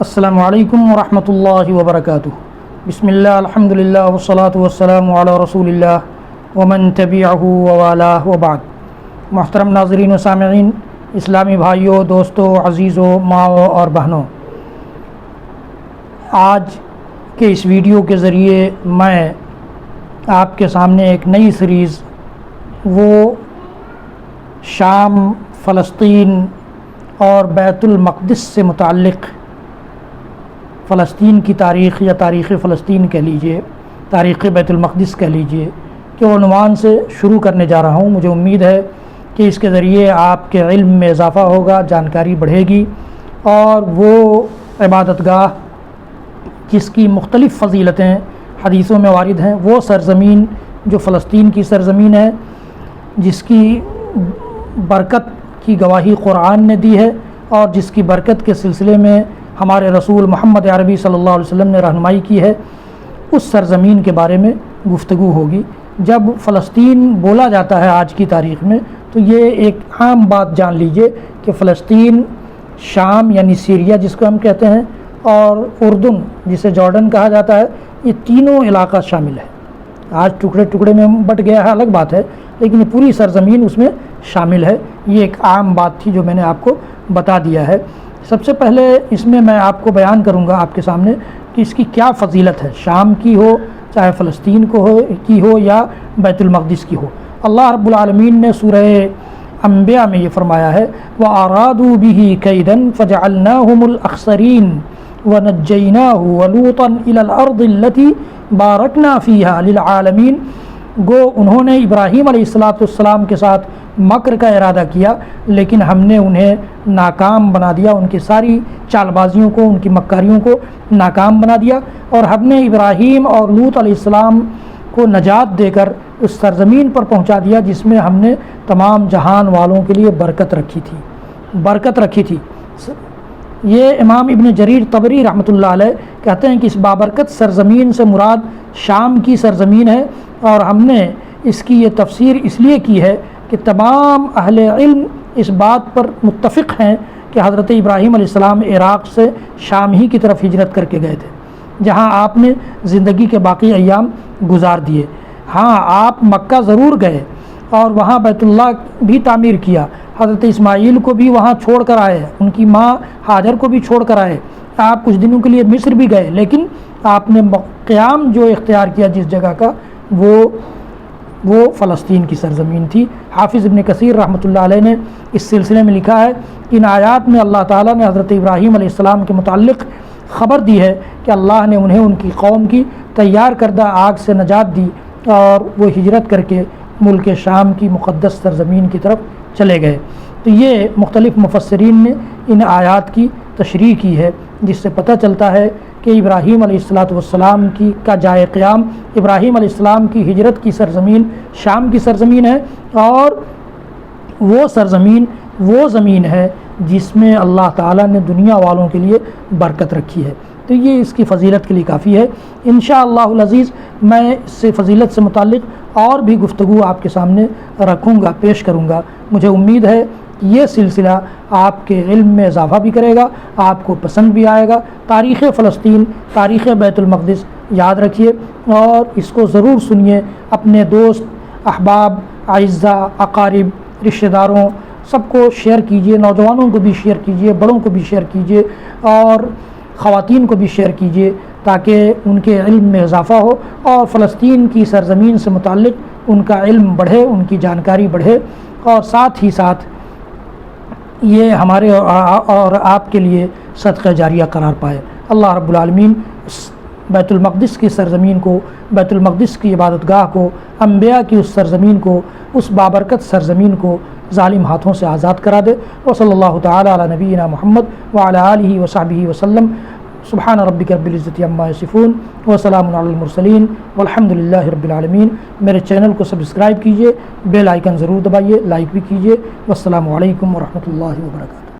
السلام علیکم ورحمۃ اللہ وبرکاتہ۔ بسم اللہ الحمدللہ والصلاة والسلام علی رسول اللہ ومن تبعہ ووالاہ وبعد۔ محترم ناظرین و سامعین، اسلامی بھائیوں، دوستوں، عزیزوں، ماؤں اور بہنوں، آج کے اس ویڈیو کے ذریعے میں آپ کے سامنے ایک نئی سیریز، وہ شام، فلسطین اور بیت المقدس سے متعلق فلسطین کی تاریخ یا تاریخ فلسطین کہہ لیجئے، تاریخ بیت المقدس کہہ لیجئے، کے عنوان سے شروع کرنے جا رہا ہوں۔ مجھے امید ہے کہ اس کے ذریعے آپ کے علم میں اضافہ ہوگا، جانکاری بڑھے گی، اور وہ عبادت گاہ جس کی مختلف فضیلتیں حدیثوں میں وارد ہیں، وہ سرزمین جو فلسطین کی سرزمین ہے، جس کی برکت کی گواہی قرآن نے دی ہے، اور جس کی برکت کے سلسلے میں ہمارے رسول محمد عربی صلی اللہ علیہ وسلم نے رہنمائی کی ہے، اس سرزمین کے بارے میں گفتگو ہوگی۔ جب فلسطین بولا جاتا ہے آج کی تاریخ میں، تو یہ ایک عام بات جان لیجئے کہ فلسطین، شام یعنی سیریا جس کو ہم کہتے ہیں، اور اردن جسے جارڈن کہا جاتا ہے، یہ تینوں علاقہ شامل ہے۔ آج ٹکڑے ٹکڑے میں بٹ گیا ہے، الگ بات ہے، لیکن یہ پوری سرزمین اس میں شامل ہے۔ یہ ایک عام بات تھی جو میں نے آپ کو بتا دیا ہے۔ سب سے پہلے اس میں آپ کو بیان کروں گا آپ کے سامنے کہ اس کی کیا فضیلت ہے، شام کی ہو، چاہے فلسطین کی ہو یا بیت المقدس کی ہو۔ اللہ رب العالمین نے سورہ انبیاء میں یہ فرمایا ہے، وَأَرَادُوا بِهِ كَيْدًا فَجَعَلْنَاهُمُ الْأَخْسَرِينَ وَنَجَّيْنَاهُ وَلُوطًا إِلَى الْأَرْضِ الَّتِي بَارَكْنَا فِيهَا لِلْعَالَمِينَ۔ گو انہوں نے ابراہیم علیہ السلام کے ساتھ مکر کا ارادہ کیا، لیکن ہم نے انہیں ناکام بنا دیا، ان کی ساری چال بازیوں کو، ان کی مکاریوں کو ناکام بنا دیا، اور ہم نے ابراہیم اور لوط علیہ السلام کو نجات دے کر اس سرزمین پر پہنچا دیا جس میں ہم نے تمام جہان والوں کے لیے برکت رکھی تھی۔ یہ امام ابن جریر طبری رحمۃ اللہ علیہ کہتے ہیں کہ اس بابرکت سرزمین سے مراد شام کی سرزمین ہے، اور ہم نے اس کی یہ تفسیر اس لیے کی ہے کہ تمام اہل علم اس بات پر متفق ہیں کہ حضرت ابراہیم علیہ السلام عراق سے شام ہی کی طرف ہجرت کر کے گئے تھے، جہاں آپ نے زندگی کے باقی ایام گزار دیے۔ ہاں، آپ مکہ ضرور گئے اور وہاں بیت اللہ بھی تعمیر کیا، حضرت اسماعیل کو بھی وہاں چھوڑ کر آئے، ان کی ماں ہاجر کو بھی چھوڑ کر آئے، آپ کچھ دنوں کے لیے مصر بھی گئے، لیکن آپ نے قیام جو اختیار کیا جس جگہ کا، وہ فلسطین کی سرزمین تھی۔ حافظ ابن کثیر رحمۃ اللہ علیہ نے اس سلسلے میں لکھا ہے کہ ان آیات میں اللہ تعالیٰ نے حضرت ابراہیم علیہ السلام کے متعلق خبر دی ہے کہ اللہ نے انہیں ان کی قوم کی تیار کردہ آگ سے نجات دی، اور وہ ہجرت کر کے ملک شام کی مقدس سرزمین کی طرف چلے گئے۔ تو یہ مختلف مفسرین نے ان آیات کی تشریح کی ہے، جس سے پتہ چلتا ہے کہ ابراہیم علیہ السلام کا جائے قیام، ابراہیم علیہ السلام کی ہجرت کی سرزمین شام کی سرزمین ہے، اور وہ سرزمین وہ زمین ہے جس میں اللہ تعالیٰ نے دنیا والوں کے لیے برکت رکھی ہے۔ تو یہ اس کی فضیلت کے لیے کافی ہے۔ انشاءاللہ العزیز میں اس سے فضیلت سے متعلق اور بھی گفتگو آپ کے سامنے رکھوں گا، پیش کروں گا۔ مجھے امید ہے کہ یہ سلسلہ آپ کے علم میں اضافہ بھی کرے گا، آپ کو پسند بھی آئے گا۔ تاریخ فلسطین، تاریخ بیت المقدس یاد رکھیے، اور اس کو ضرور سنیے، اپنے دوست، احباب، اعزاء، اقارب، رشتہ داروں سب کو شیئر کیجیے، نوجوانوں کو بھی شیئر کیجیے، بڑوں کو بھی شیئر کیجیے، اور خواتین کو بھی شیئر کیجیے، تاکہ ان کے علم میں اضافہ ہو، اور فلسطین کی سرزمین سے متعلق ان کا علم بڑھے، ان کی جانکاری بڑھے، اور ساتھ ہی ساتھ یہ ہمارے اور آپ کے لیے صدقہ جاریہ قرار پائے۔ اللہ رب العالمین بیت المقدس کی سرزمین کو، بیت المقدس کی عبادت گاہ کو، انبیاء کی اس سرزمین کو، اس بابرکت سرزمین کو ظالم ہاتھوں سے آزاد کرا دے۔ وصلی اللہ تعالی علی نبینا محمد وعلی آلہ وصحبہ وسلم۔ سبحان ربک رب العزۃ عما یصفون وسلام علی المرسلین والحمد للہ رب العالمین۔ میرے چینل کو سبسکرائب کیجیے، بیل آئیکن ضرور دبائیے، لائک بھی کیجیے۔ والسلام علیکم ورحمۃ اللہ وبرکاتہ۔